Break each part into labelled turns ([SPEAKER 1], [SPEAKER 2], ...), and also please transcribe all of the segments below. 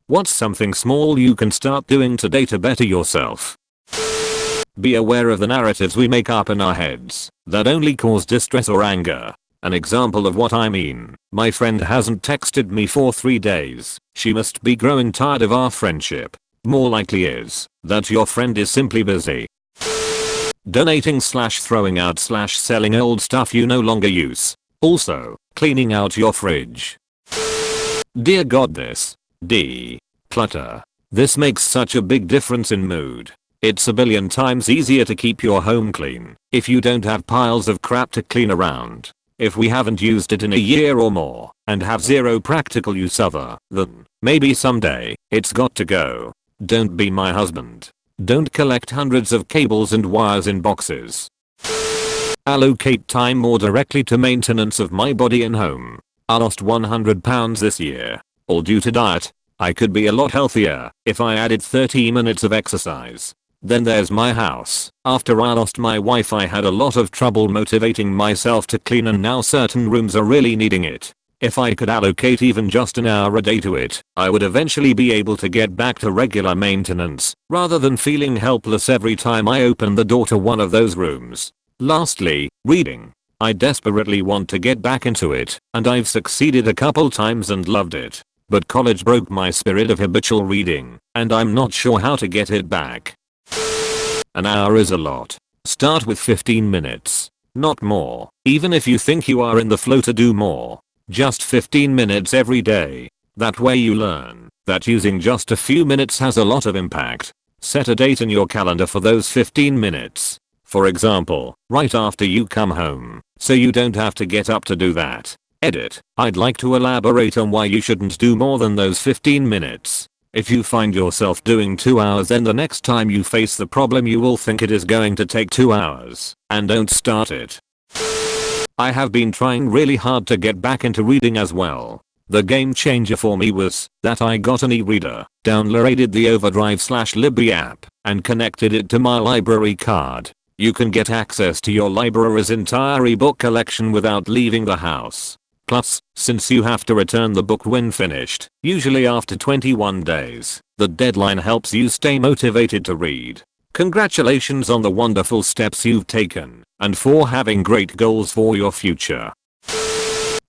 [SPEAKER 1] What's something small you can start doing today to better yourself? Be aware of the narratives we make up in our heads that only cause distress or anger. An example of what I mean: my friend hasn't texted me for 3 days. She must be growing tired of our friendship. More likely is that your friend is simply busy. Donating / throwing out / selling old stuff you no longer use. Also, cleaning out your fridge. Dear God, this clutter. This makes such a big difference in mood. It's a billion times easier to keep your home clean if you don't have piles of crap to clean around. If we haven't used it in a year or more and have zero practical use other than maybe someday, it's got to go. Don't be my husband. Don't collect hundreds of cables and wires in boxes. Allocate time more directly to maintenance of my body and home. I lost 100 pounds this year, all due to diet. I could be a lot healthier if I added 30 minutes of exercise. Then there's my house. After I lost my wife, I had a lot of trouble motivating myself to clean, and now certain rooms are really needing it. If I could allocate even just an hour a day to it, I would eventually be able to get back to regular maintenance, rather than feeling helpless every time I open the door to one of those rooms. Lastly, reading. I desperately want to get back into it, and I've succeeded a couple times and loved it. But college broke my spirit of habitual reading, and I'm not sure how to get it back. An hour is a lot. Start with 15 minutes. Not more. Even if you think you are in the flow to do more. Just 15 minutes every day. That way you learn that using just a few minutes has a lot of impact. Set a date in your calendar for those 15 minutes. For example, right after you come home, so you don't have to get up to do that. Edit. I'd like to elaborate on why you shouldn't do more than those 15 minutes. If you find yourself doing 2 hours, then the next time you face the problem you will think it is going to take 2 hours, and don't start it. I have been trying really hard to get back into reading as well. The game changer for me was that I got an e-reader, downloaded the Overdrive/Libby app, and connected it to my library card. You can get access to your library's entire ebook collection without leaving the house. Plus, since you have to return the book when finished, usually after 21 days, the deadline helps you stay motivated to read. Congratulations on the wonderful steps you've taken, and for having great goals for your future.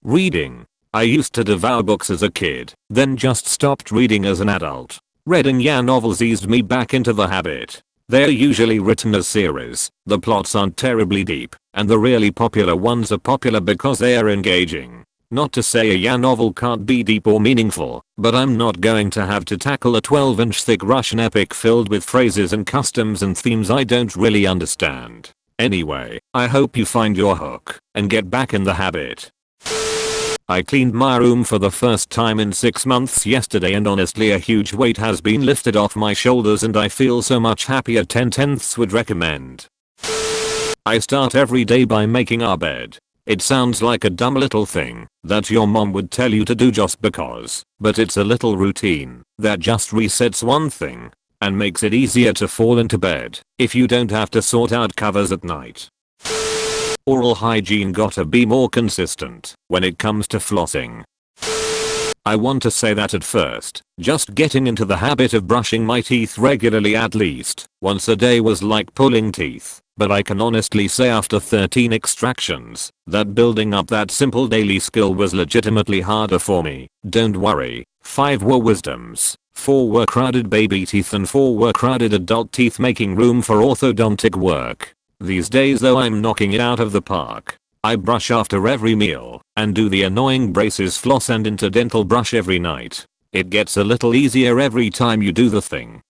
[SPEAKER 1] Reading. I used to devour books as a kid, then just stopped reading as an adult. Reading YA novels eased me back into the habit. They're usually written as series, the plots aren't terribly deep, and the really popular ones are popular because they are engaging. Not to say a YA novel can't be deep or meaningful, but I'm not going to have to tackle a 12-inch thick Russian epic filled with phrases and customs and themes I don't really understand. Anyway, I hope you find your hook and get back in the habit. I cleaned my room for the first time in 6 months yesterday, and honestly a huge weight has been lifted off my shoulders and I feel so much happier. 10/10 would recommend. I start every day by making our bed. It sounds like a dumb little thing that your mom would tell you to do just because, but it's a little routine that just resets one thing and makes it easier to fall into bed if you don't have to sort out covers at night. Oral hygiene gotta be more consistent when it comes to flossing. I want to say that at first, just getting into the habit of brushing my teeth regularly at least once a day was like pulling teeth, but I can honestly say after 13 extractions that building up that simple daily skill was legitimately harder for me. Don't worry, 5 were wisdoms, 4 were crowded baby teeth, and 4 were crowded adult teeth, making room for orthodontic work. These days though I'm knocking it out of the park. I brush after every meal and do the annoying braces floss and interdental brush every night. It gets a little easier every time you do the thing.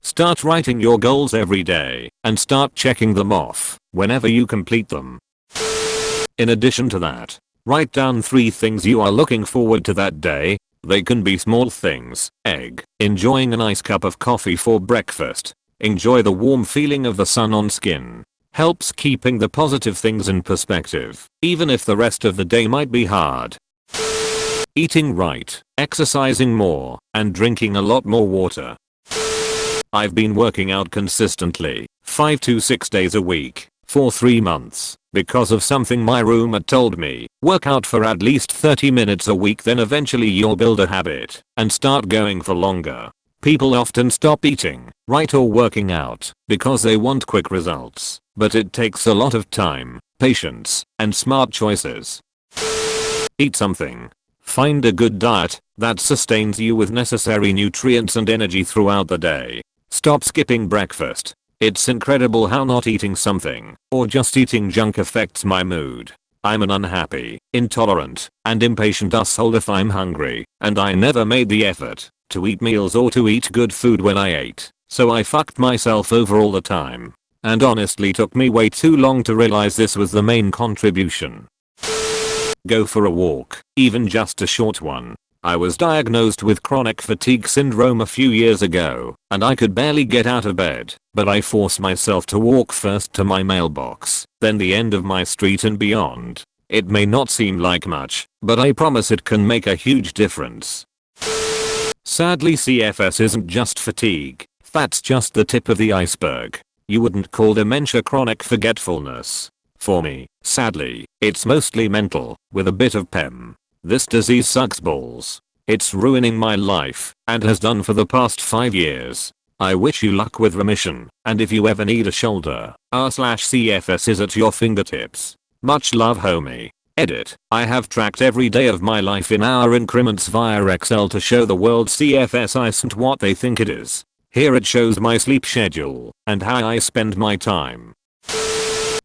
[SPEAKER 1] Start writing your goals every day and start checking them off whenever you complete them. In addition to that, write down 3 things you are looking forward to that day. They can be small things: egg, enjoying a nice cup of coffee for breakfast, enjoy the warm feeling of the sun on skin. Helps keeping the positive things in perspective, even if the rest of the day might be hard. Eating right, exercising more, and drinking a lot more water. I've been working out consistently, 5 to 6 days a week, for 3 months because of something my roommate told me. Work out for at least 30 minutes a week, then eventually you'll build a habit and start going for longer. People often stop eating, right, or working out because they want quick results, but it takes a lot of time, patience, and smart choices. Eat something. Find a good diet that sustains you with necessary nutrients and energy throughout the day. Stop skipping breakfast. It's incredible how not eating something, or just eating junk, affects my mood. I'm an unhappy, intolerant, and impatient asshole if I'm hungry, and I never made the effort to eat meals or to eat good food when I ate, so I fucked myself over all the time. And honestly took me way too long to realize this was the main contribution. Go for a walk, even just a short one. I was diagnosed with chronic fatigue syndrome a few years ago, and I could barely get out of bed, but I forced myself to walk first to my mailbox, then the end of my street and beyond. It may not seem like much, but I promise it can make a huge difference. Sadly, CFS isn't just fatigue. That's just the tip of the iceberg. You wouldn't call dementia chronic forgetfulness. For me, sadly, it's mostly mental, with a bit of PEM. This disease sucks balls. It's ruining my life, and has done for the past 5 years. I wish you luck with remission, and if you ever need a shoulder, r/CFS is at your fingertips. Much love, homie. Edit. I have tracked every day of my life in hour increments via Excel to show the world CFS isn't what they think it is. Here it shows my sleep schedule, and how I spend my time.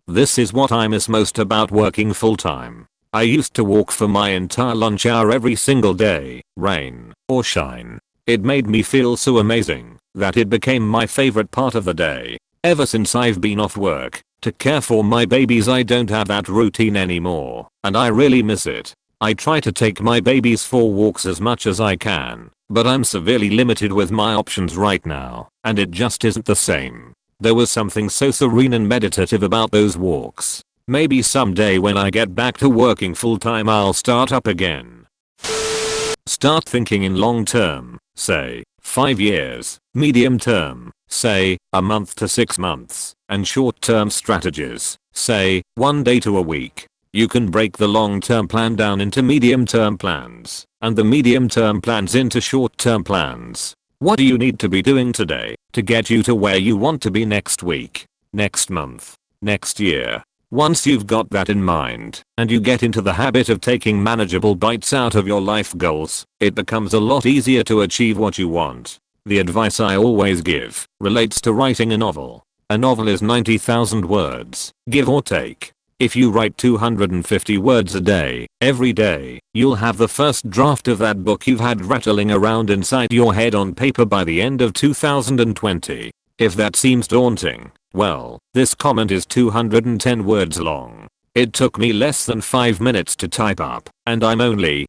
[SPEAKER 1] This is what I miss most about working full time. I used to walk for my entire lunch hour every single day, rain or shine. It made me feel so amazing that it became my favorite part of the day. Ever since I've been off work to care for my babies, I don't have that routine anymore, and I really miss it. I try to take my babies for walks as much as I can, but I'm severely limited with my options right now, and it just isn't the same. There was something so serene and meditative about those walks. Maybe someday when I get back to working full time I'll start up again. Start thinking in long term, say 5 years, medium term, say a month to 6 months, and short term strategies, say 1 day to a week. You can break the long term plan down into medium term plans, and the medium term plans into short term plans. What do you need to be doing today to get you to where you want to be next week, next month, next year? Once you've got that in mind, and you get into the habit of taking manageable bites out of your life goals, it becomes a lot easier to achieve what you want. The advice I always give relates to writing a novel. A novel is 90,000 words, give or take. If you write 250 words a day, every day, you'll have the first draft of that book you've had rattling around inside your head on paper by the end of 2020. If that seems daunting, well, this comment is 210 words long. It took me less than 5 minutes to type up, and I'm only,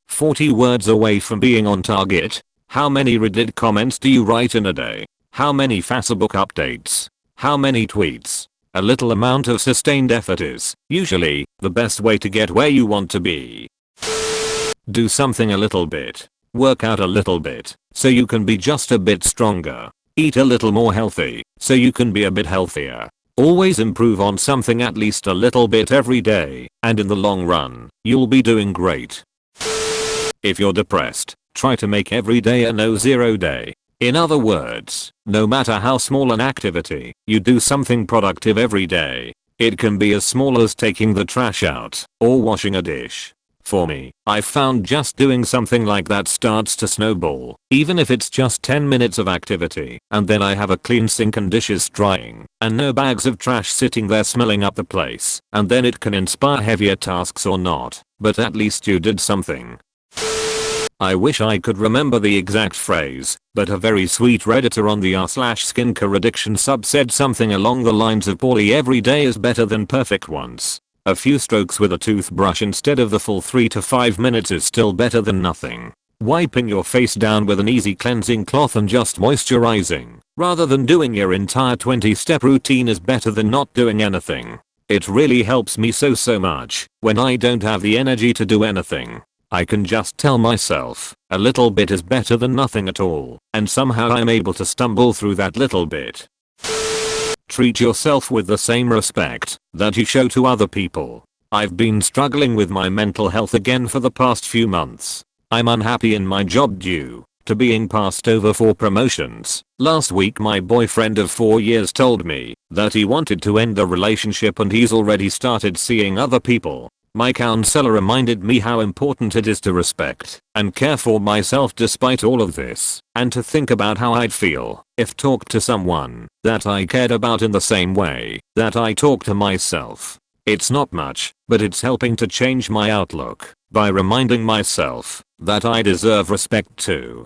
[SPEAKER 1] 40 words away from being on target. How many Reddit comments do you write in a day? How many Facebook updates? How many tweets? A little amount of sustained effort is, usually, the best way to get where you want to be. Do something a little bit. Work out a little bit, so you can be just a bit stronger. Eat a little more healthy, so you can be a bit healthier. Always improve on something at least a little bit every day, and in the long run, you'll be doing great. If you're depressed, try to make every day a no-zero day. In other words, no matter how small an activity, you do something productive every day. It can be as small as taking the trash out, or washing a dish. For me, I've found just doing something like that starts to snowball, even if it's just 10 minutes of activity, and then I have a clean sink and dishes drying, and no bags of trash sitting there smelling up the place, and then it can inspire heavier tasks or not, but at least you did something. I wish I could remember the exact phrase, but a very sweet redditor on the r/skincare addiction sub said something along the lines of poorly every day is better than perfect once. A few strokes with a toothbrush instead of the full 3 to 5 minutes is still better than nothing. Wiping your face down with an easy cleansing cloth and just moisturizing, rather than doing your entire 20-step routine, is better than not doing anything. It really helps me so much when I don't have the energy to do anything. I can just tell myself, a little bit is better than nothing at all, and somehow I'm able to stumble through that little bit. Treat yourself with the same respect that you show to other people. I've been struggling with my mental health again for the past few months. I'm unhappy in my job due to being passed over for promotions. Last week my boyfriend of 4 years told me that he wanted to end the relationship and he's already started seeing other people. My counselor reminded me how important it is to respect and care for myself despite all of this, and to think about how I'd feel if talked to someone that I cared about in the same way that I talk to myself. It's not much, but it's helping to change my outlook by reminding myself that I deserve respect too.